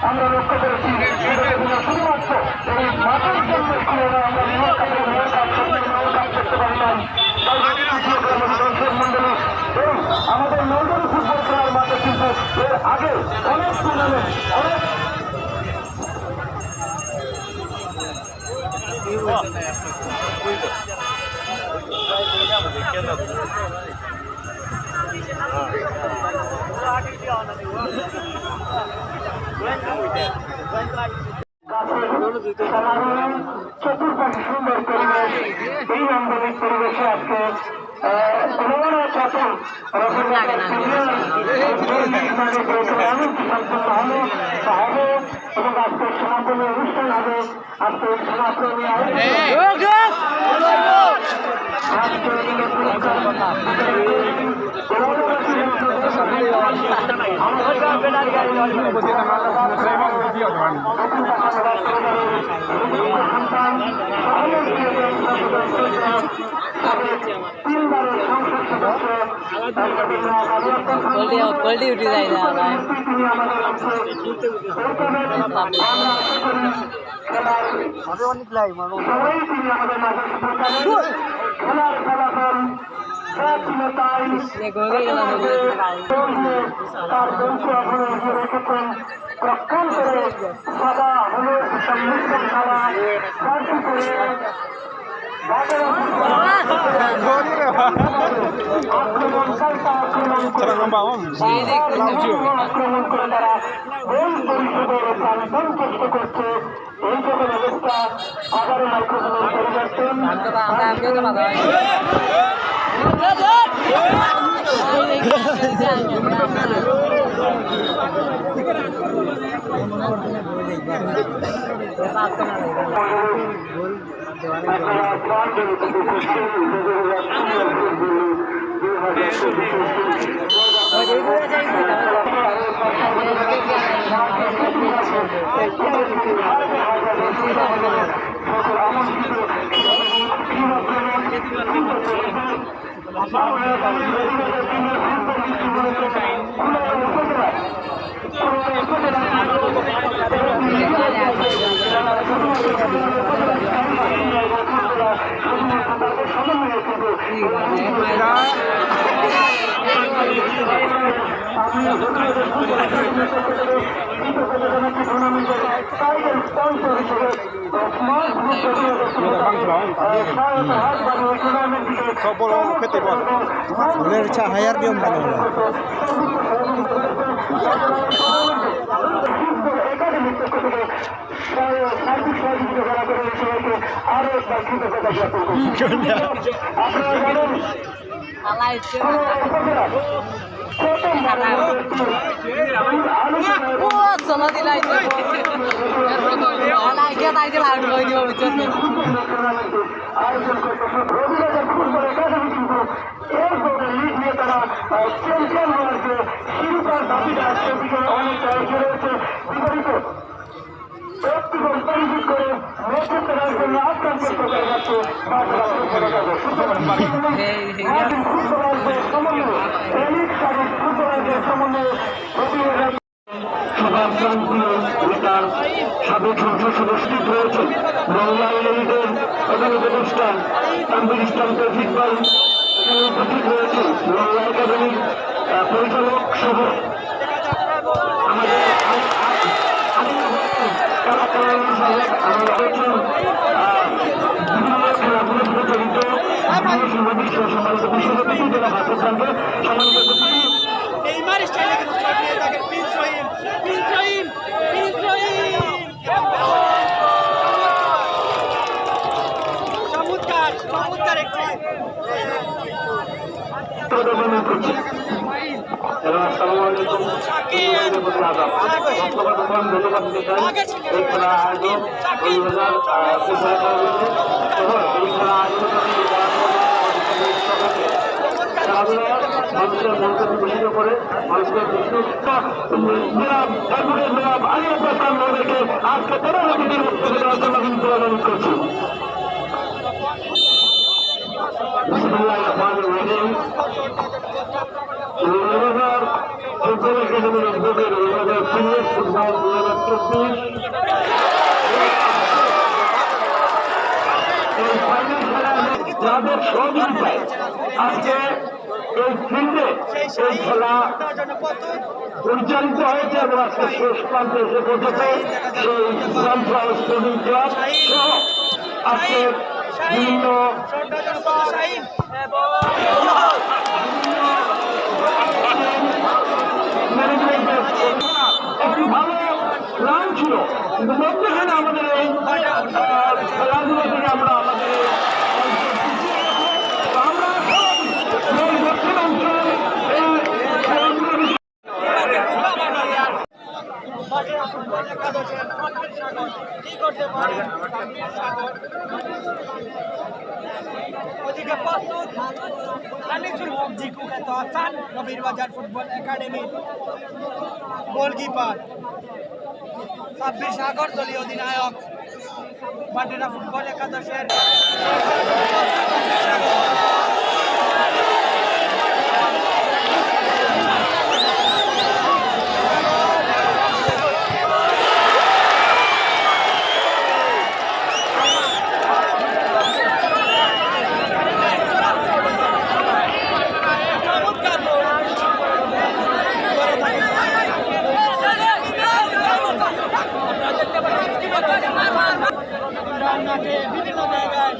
আমরা লক্ষ্য করেছি শুধুমাত্র এই মাঠের জন্য আমরা নিয়ম কাজ করতে পারতাম। দর্শক মন্ডলী, আমাদের নলদরি ফুটবল খেলার মাঠে কিন্তু এর আগে অনেক টুর্নামেন্ট অনেক চতুর্পাশে সুন্দর পরিবেশ, এই আন্দোলিক পরিবেশে আজকে এবং আজকের সমাপনী অনুষ্ঠান হবে। আজকের সমাপনী কোয়ালিটি উঠে যায় না অনেক লাগে মানুষ খেলার ফলাফল রক্ষণ করে সাদা হলুদ সম্মিশ্রণ খেলা আক্রমণ করে তারা গোল পরিষদের প্রাণপণ চেষ্টা করছে। এই সকল অবস্থা আবারও মাইক্রোফোনের পরিবর্তন hayar dia mana? Sama nilai itu. Anak dia tadi lalu dia macam ni. সাবেক সংসদ সদস্য রয়েছে বাংলা লিগের প্রধান উপদেষ্টা তানভীর ইসলাম তৌফিক ভাই এখানে উপস্থিত রয়েছে বাংলা একাডেমির পরিচালক সহ আমাদের খেলাধুলার সাথে জড়িত সাংবাদিক সম্মানিত বিশ্বব্যাপী জেলা ভাষা সম্মানিত ধন্যবাদ দিতে চাই এই খেলা আয়োজন এই খেলা মানুষের মনকে বিকশিত করে মানুষকে আজকে পরবর্তীদের উত্তর দেওয়ার জন্য কিন্তু অনুরোধ করছি। ফুটবল একাডেমির উদ্যোগে সিনিয়র ফুটবল সহযোগিতায় আজকে এই ফিল্ডে এই খেলা পরিচালিত হয়েছে এবং আজকে শেষ প্রান্তে এসে পৌঁছেছে সেই সানফ্লাওয়ার স্পোর্টিং ক্লাব সহ আজকে বিভিন্ন একটি ভালো রান ছিল কিন্তু মধ্যখানে আমাদের এই খেলাধুলা থেকে আমরা আমাদের আমরা এই দক্ষিণ অঞ্চল এই খেলাধুলা ওদিকে প্রস্তুত আনিসুল হক জিকু খ্যাত হাসান নবীর বাজার ফুটবল একাডেমি গোলকিপার 26 সাগর দলীয় অধিনায়ক বাটেরা ফুটবল একাদশের বিভিন্ন জায়গায়